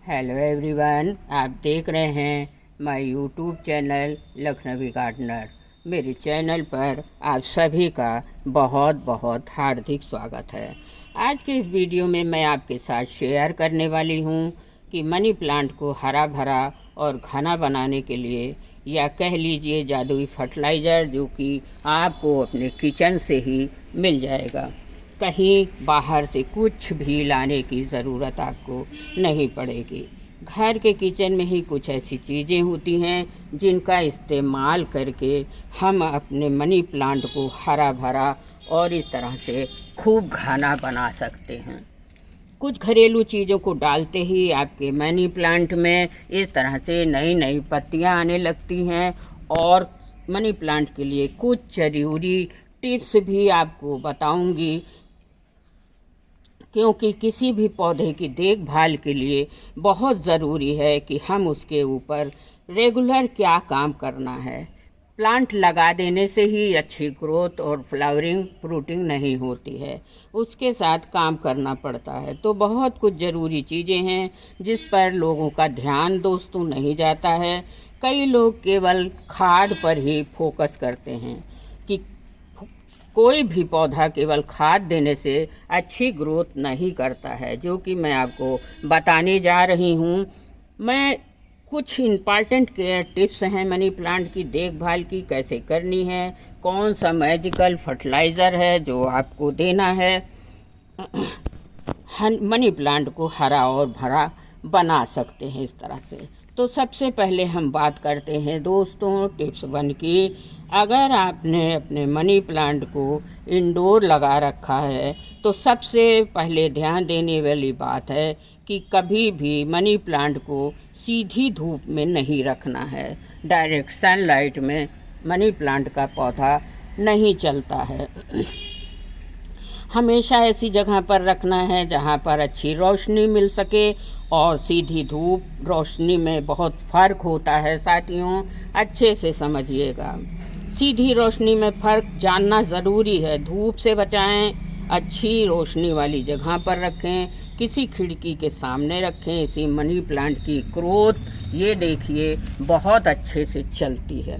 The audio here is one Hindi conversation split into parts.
हेलो एवरीवन, आप देख रहे हैं my YouTube channel Lucknowi gardener. मेरे चैनल पर आप सभी का बहुत बहुत हार्दिक स्वागत है। आज के इस वीडियो में मैं आपके साथ शेयर करने वाली हूँ कि मनी प्लांट को हरा भरा और घना बनाने के लिए, या कह लीजिए जादुई फर्टिलाइज़र, जो कि आपको अपने किचन से ही मिल जाएगा। कहीं बाहर से कुछ भी लाने की ज़रूरत आपको नहीं पड़ेगी। घर के किचन में ही कुछ ऐसी चीज़ें होती हैं जिनका इस्तेमाल करके हम अपने मनी प्लांट को हरा भरा और इस तरह से खूब घना बना सकते हैं। कुछ घरेलू चीज़ों को डालते ही आपके मनी प्लांट में इस तरह से नई नई पत्तियां आने लगती हैं। और मनी प्लांट के लिए कुछ ज़रूरी टिप्स भी आपको बताऊंगी, क्योंकि किसी भी पौधे की देखभाल के लिए बहुत ज़रूरी है कि हम उसके ऊपर रेगुलर क्या काम करना है। प्लांट लगा देने से ही अच्छी ग्रोथ और फ्लावरिंग फ्रूटिंग नहीं होती है, उसके साथ काम करना पड़ता है। तो बहुत कुछ ज़रूरी चीज़ें हैं जिस पर लोगों का ध्यान दोस्तों नहीं जाता है। कई लोग केवल खाद पर ही फोकस करते हैं कि कोई भी पौधा केवल खाद देने से अच्छी ग्रोथ नहीं करता है, जो कि मैं आपको बताने जा रही हूँ। मैं कुछ इम्पॉर्टेंट केयर टिप्स हैं मनी प्लांट की देखभाल की कैसे करनी है, कौन सा मैजिकल फर्टिलाइज़र है जो आपको देना है मनी प्लांट को हरा और भरा बना सकते हैं इस तरह से। तो सबसे पहले हम बात करते हैं दोस्तों टिप्स 1 की। अगर आपने अपने मनी प्लांट को इंडोर लगा रखा है तो सबसे पहले ध्यान देने वाली बात है कि कभी भी मनी प्लांट को सीधी धूप में नहीं रखना है। डायरेक्ट सनलाइट में मनी प्लांट का पौधा नहीं चलता है। हमेशा ऐसी जगह पर रखना है जहाँ पर अच्छी रोशनी मिल सके, और सीधी धूप रोशनी में बहुत फ़र्क होता है साथियों, अच्छे से समझिएगा। सीधी रोशनी में फ़र्क जानना ज़रूरी है। धूप से बचाएं, अच्छी रोशनी वाली जगह पर रखें, किसी खिड़की के सामने रखें। इसी मनी प्लांट की ग्रोथ ये देखिए बहुत अच्छे से चलती है।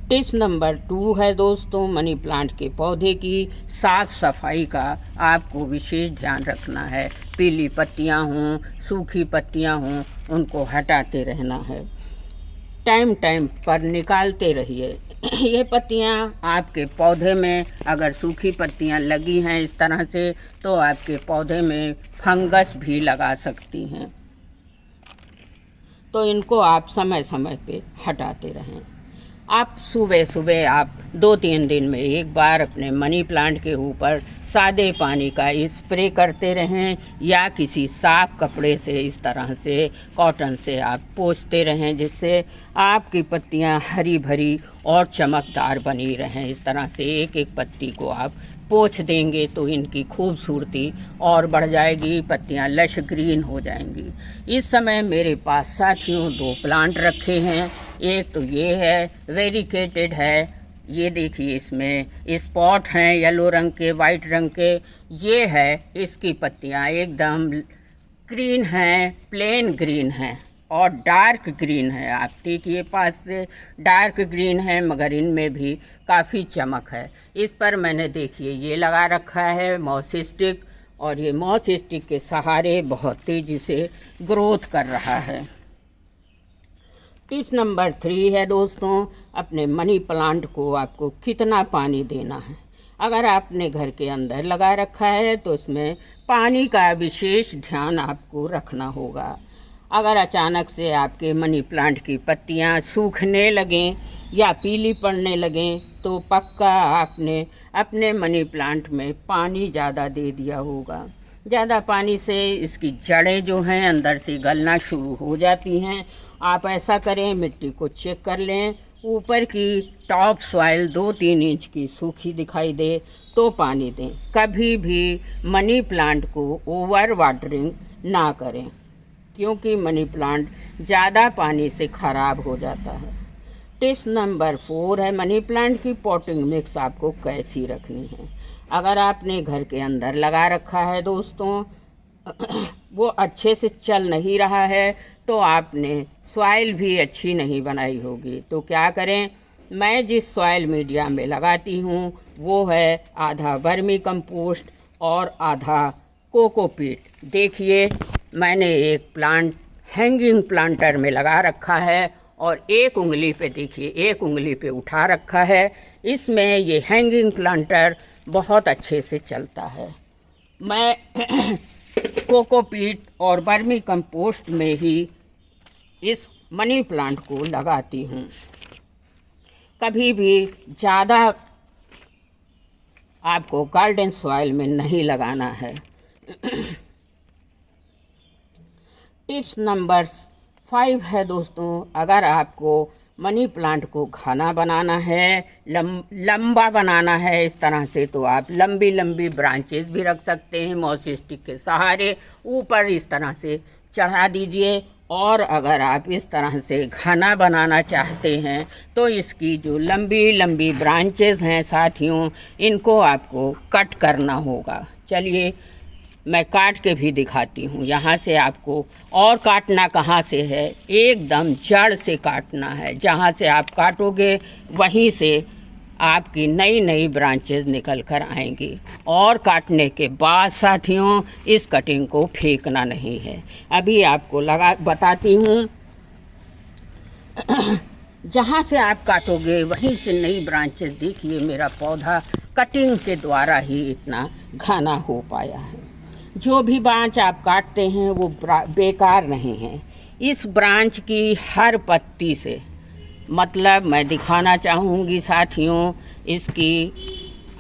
टिप्स नंबर 2 है दोस्तों, मनी प्लांट के पौधे की साफ़ सफाई का आपको विशेष ध्यान रखना है। पीली पत्तियां हों, सूखी पत्तियां हों, उनको हटाते रहना है। टाइम टाइम पर निकालते रहिए। ये पत्तियां आपके पौधे में अगर सूखी पत्तियां लगी हैं इस तरह से, तो आपके पौधे में फंगस भी लगा सकती हैं, तो इनको आप समय समय पे हटाते रहें। आप सुबह सुबह आप 2-3 दिन में एक बार अपने मनी प्लांट के ऊपर सादे पानी का स्प्रे करते रहें, या किसी साफ कपड़े से इस तरह से कॉटन से आप पोंछते रहें, जिससे आपकी पत्तियां हरी भरी और चमकदार बनी रहें। इस तरह से एक एक पत्ती को आप पोंछ देंगे तो इनकी खूबसूरती और बढ़ जाएगी, पत्तियां लश ग्रीन हो जाएंगी। इस समय मेरे पास साथियों 2 प्लांट रखे हैं। एक तो ये है, वेरिकेटेड है, ये देखिए इसमें स्पॉट हैं येलो रंग के, वाइट रंग के। ये है, इसकी पत्तियां एकदम ग्रीन हैं, प्लेन ग्रीन हैं और डार्क ग्रीन है। आप देखिए पास से डार्क ग्रीन है, मगर इनमें भी काफ़ी चमक है। इस पर मैंने देखिए ये लगा रखा है मॉस स्टिक, और ये मॉस स्टिक के सहारे बहुत तेज़ी से ग्रोथ कर रहा है। टिप्स नंबर 3 है दोस्तों, अपने मनी प्लांट को आपको कितना पानी देना है। अगर आपने घर के अंदर लगा रखा है तो इसमें पानी का विशेष ध्यान आपको रखना होगा। अगर अचानक से आपके मनी प्लांट की पत्तियां सूखने लगें या पीली पड़ने लगें, तो पक्का आपने अपने मनी प्लांट में पानी ज़्यादा दे दिया होगा। ज़्यादा पानी से इसकी जड़ें जो हैं अंदर से गलना शुरू हो जाती हैं। आप ऐसा करें, मिट्टी को चेक कर लें, ऊपर की टॉप सॉइल 2-3 इंच की सूखी दिखाई दे तो पानी दें। कभी भी मनी प्लांट को ओवर वाटरिंग ना करें, क्योंकि मनी प्लांट ज़्यादा पानी से ख़राब हो जाता है। टिप्स नंबर 4 है, मनी प्लांट की पॉटिंग मिक्स आपको कैसी रखनी है। अगर आपने घर के अंदर लगा रखा है दोस्तों वो अच्छे से चल नहीं रहा है, तो आपने सॉइल भी अच्छी नहीं बनाई होगी। तो क्या करें, मैं जिस सॉइल मीडिया में लगाती हूँ वो है आधा वर्मी कंपोस्ट और आधा कोकोपीट। देखिए, मैंने एक प्लांट हैंगिंग प्लांटर में लगा रखा है और एक उंगली पे, देखिए, एक उंगली पे उठा रखा है। इसमें ये हैंगिंग प्लांटर बहुत अच्छे से चलता है। मैं कोकोपीट और वर्मी कंपोस्ट में ही इस मनी प्लांट को लगाती हूँ। कभी भी ज़्यादा आपको गार्डन सॉइल में नहीं लगाना है। टिप्स नंबर 5 है दोस्तों, अगर आपको मनी प्लांट को घना बनाना है, लंबा बनाना है इस तरह से, तो आप लंबी लंबी ब्रांचेस भी रख सकते हैं, मॉसी स्टिक के सहारे ऊपर इस तरह से चढ़ा दीजिए। और अगर आप इस तरह से घना बनाना चाहते हैं तो इसकी जो लंबी लंबी ब्रांचेस हैं साथियों, इनको आपको कट करना होगा। चलिए मैं काट के भी दिखाती हूँ। यहाँ से आपको, और काटना कहाँ से है, एकदम जड़ से काटना है। जहाँ से आप काटोगे वहीं से आपकी नई नई ब्रांचेस निकल कर आएंगी। और काटने के बाद साथियों इस कटिंग को फेंकना नहीं है। अभी आपको बताती हूँ। जहाँ से आप काटोगे वहीं से नई ब्रांचेस, देखिए मेरा पौधा कटिंग के द्वारा ही इतना घना हो पाया है। जो भी ब्रांच आप काटते हैं वो बेकार नहीं है। इस ब्रांच की हर पत्ती से, मतलब मैं दिखाना चाहूँगी साथियों, इसकी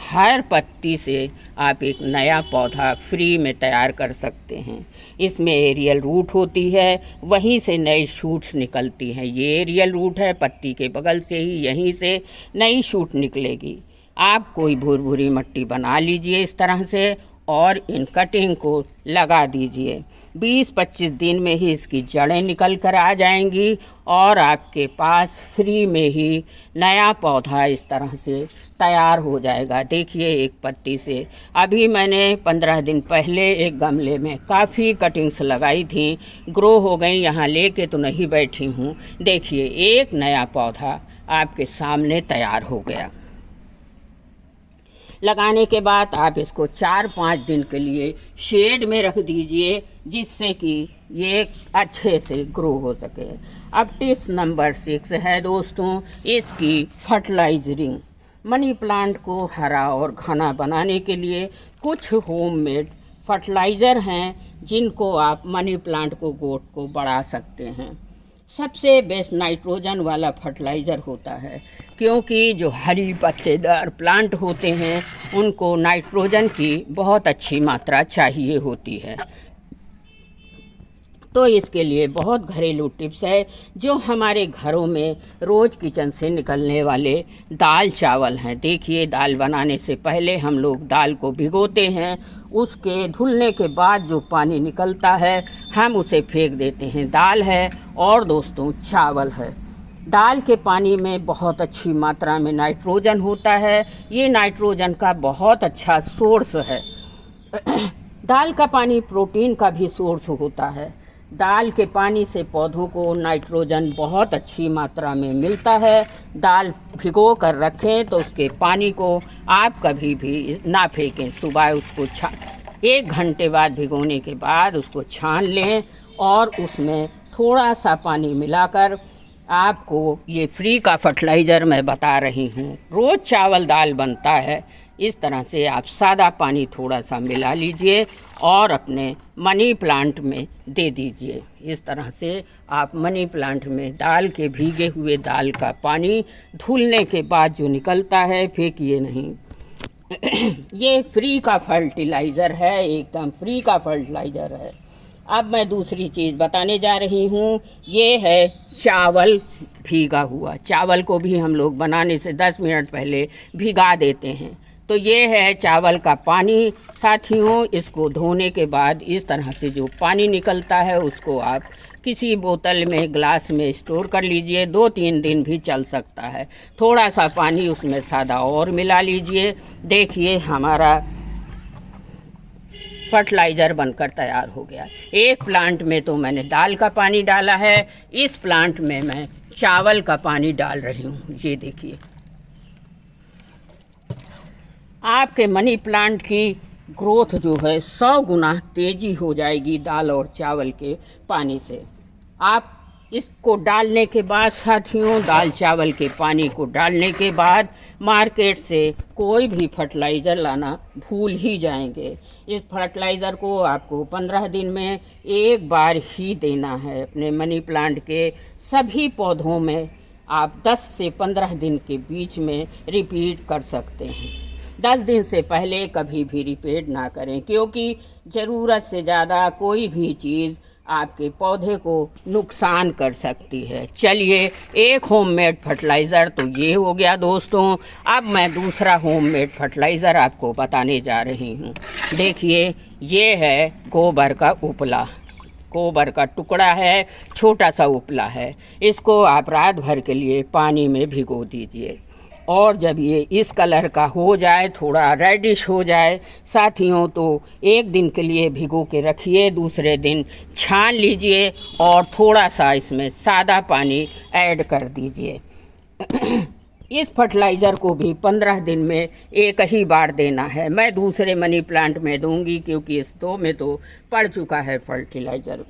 हर पत्ती से आप एक नया पौधा फ्री में तैयार कर सकते हैं। इसमें एरियल रूट होती है, वहीं से नई शूट्स निकलती हैं। ये एरियल रूट है, पत्ती के बगल से ही यहीं से नई शूट निकलेगी। आप कोई भुरभुरी मिट्टी बना लीजिए इस तरह से और इन कटिंग को लगा दीजिए। 20-25 दिन में ही इसकी जड़ें निकल कर आ जाएंगी और आपके पास फ्री में ही नया पौधा इस तरह से तैयार हो जाएगा। देखिए एक पत्ती से, अभी मैंने 15 दिन पहले एक गमले में काफ़ी कटिंग्स लगाई थी, ग्रो हो गई। यहाँ लेके तो नहीं बैठी हूँ। देखिए एक नया पौधा आपके सामने तैयार हो गया। लगाने के बाद आप इसको 4-5 दिन के लिए शेड में रख दीजिए, जिससे कि ये अच्छे से ग्रो हो सके। अब टिप्स नंबर 6 है दोस्तों, इसकी फर्टिलाइजरिंग। मनी प्लांट को हरा और घना बनाने के लिए कुछ होममेड फर्टिलाइज़र हैं जिनको आप मनी प्लांट को, गोट को बढ़ा सकते हैं। सबसे बेस्ट नाइट्रोजन वाला फर्टिलाइज़र होता है, क्योंकि जो हरी पत्तेदार प्लांट होते हैं उनको नाइट्रोजन की बहुत अच्छी मात्रा चाहिए होती है। तो इसके लिए बहुत घरेलू टिप्स है जो हमारे घरों में रोज़ किचन से निकलने वाले दाल चावल हैं। देखिए दाल बनाने से पहले हम लोग दाल को भिगोते हैं, उसके धुलने के बाद जो पानी निकलता है हम उसे फेंक देते हैं। दाल है और दोस्तों चावल है। दाल के पानी में बहुत अच्छी मात्रा में नाइट्रोजन होता है। ये नाइट्रोजन का बहुत अच्छा सोर्स है। दाल का पानी प्रोटीन का भी सोर्स होता है। दाल के पानी से पौधों को नाइट्रोजन बहुत अच्छी मात्रा में मिलता है। दाल भिगो कर रखें तो उसके पानी को आप कभी भी ना फेंकें। सुबह उसको 1 घंटे बाद भिगोने के बाद उसको छान लें और उसमें थोड़ा सा पानी मिलाकर, आपको ये फ्री का फर्टिलाइज़र मैं बता रही हूँ। रोज़ चावल दाल बनता है, इस तरह से आप सादा पानी थोड़ा सा मिला लीजिए और अपने मनी प्लांट में दे दीजिए। इस तरह से आप मनी प्लांट में डाल के भीगे हुए दाल का पानी धुलने के बाद जो निकलता है फेंकिए नहीं। ये फ्री का फर्टिलाइज़र है, एकदम फ्री का फर्टिलाइज़र है। अब मैं दूसरी चीज़ बताने जा रही हूँ। ये है चावल भीगा हुआ। चावल को भी हम लोग बनाने से 10 मिनट पहले भिगा देते हैं। तो ये है चावल का पानी साथियों। इसको धोने के बाद इस तरह से जो पानी निकलता है उसको आप किसी बोतल में, ग्लास में स्टोर कर लीजिए। 2-3 दिन भी चल सकता है। थोड़ा सा पानी उसमें सादा और मिला लीजिए। देखिए हमारा फर्टिलाइज़र बनकर तैयार हो गया। एक प्लांट में तो मैंने दाल का पानी डाला है, इस प्लांट में मैं चावल का पानी डाल रही हूँ। ये देखिए, आपके मनी प्लांट की ग्रोथ जो है 100 गुना तेज़ी हो जाएगी दाल और चावल के पानी से। आप इसको डालने के बाद साथियों, दाल चावल के पानी को डालने के बाद मार्केट से कोई भी फर्टिलाइज़र लाना भूल ही जाएंगे। इस फर्टिलाइज़र को आपको 15 दिन में एक बार ही देना है। अपने मनी प्लांट के सभी पौधों में आप 10 से 15 दिन के बीच में रिपीट कर सकते हैं। 10 दिन से पहले कभी भी रिपीट ना करें, क्योंकि ज़रूरत से ज़्यादा कोई भी चीज़ आपके पौधे को नुकसान कर सकती है। चलिए, एक होममेड फर्टिलाइज़र तो ये हो गया दोस्तों। अब मैं दूसरा होममेड फर्टिलाइज़र आपको बताने जा रही हूँ। देखिए, ये है गोबर का उपला। गोबर का टुकड़ा है, छोटा सा उपला है। इसको आप रात भर के लिए पानी में भिगो दीजिए, और जब ये इस कलर का हो जाए, थोड़ा रेडिश हो जाए साथियों, तो एक दिन के लिए भिगो के रखिए। दूसरे दिन छान लीजिए और थोड़ा सा इसमें सादा पानी ऐड कर दीजिए। इस फर्टिलाइज़र को भी 15 दिन में एक ही बार देना है। मैं दूसरे मनी प्लांट में दूंगी, क्योंकि इस 2 में तो पड़ चुका है फर्टिलाइज़र।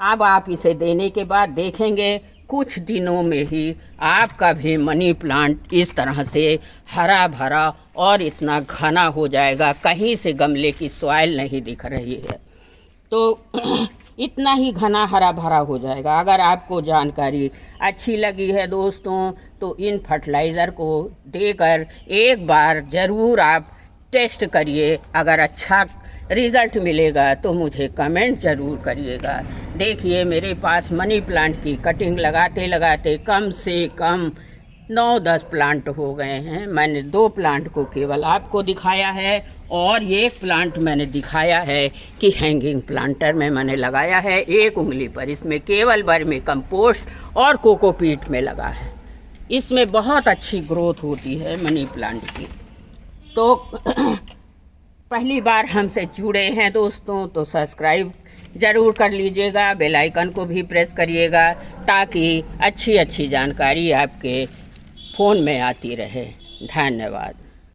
अब आप इसे देने के बाद देखेंगे कुछ दिनों में ही आपका भी मनी प्लांट इस तरह से हरा भरा और इतना घना हो जाएगा, कहीं से गमले की सॉइल नहीं दिख रही है। तो इतना ही घना हरा भरा हो जाएगा। अगर आपको जानकारी अच्छी लगी है दोस्तों, तो इन फर्टिलाइज़र को देकर एक बार ज़रूर आप टेस्ट करिए। अगर अच्छा रिज़ल्ट मिलेगा तो मुझे कमेंट ज़रूर करिएगा। देखिए, मेरे पास मनी प्लांट की कटिंग लगाते लगाते कम से कम 9-10 प्लांट हो गए हैं। मैंने 2 प्लांट को केवल आपको दिखाया है, और एक प्लांट मैंने दिखाया है कि हैंगिंग प्लांटर में मैंने लगाया है 1 उंगली पर। इसमें केवल वर्मी कंपोस्ट और कोकोपीट में लगा है। इसमें बहुत अच्छी ग्रोथ होती है मनी प्लांट की। तो पहली बार हमसे जुड़े हैं दोस्तों, तो सब्सक्राइब ज़रूर कर लीजिएगा, बेल आइकन को भी प्रेस करिएगा, ताकि अच्छी अच्छी जानकारी आपके फ़ोन में आती रहे। धन्यवाद।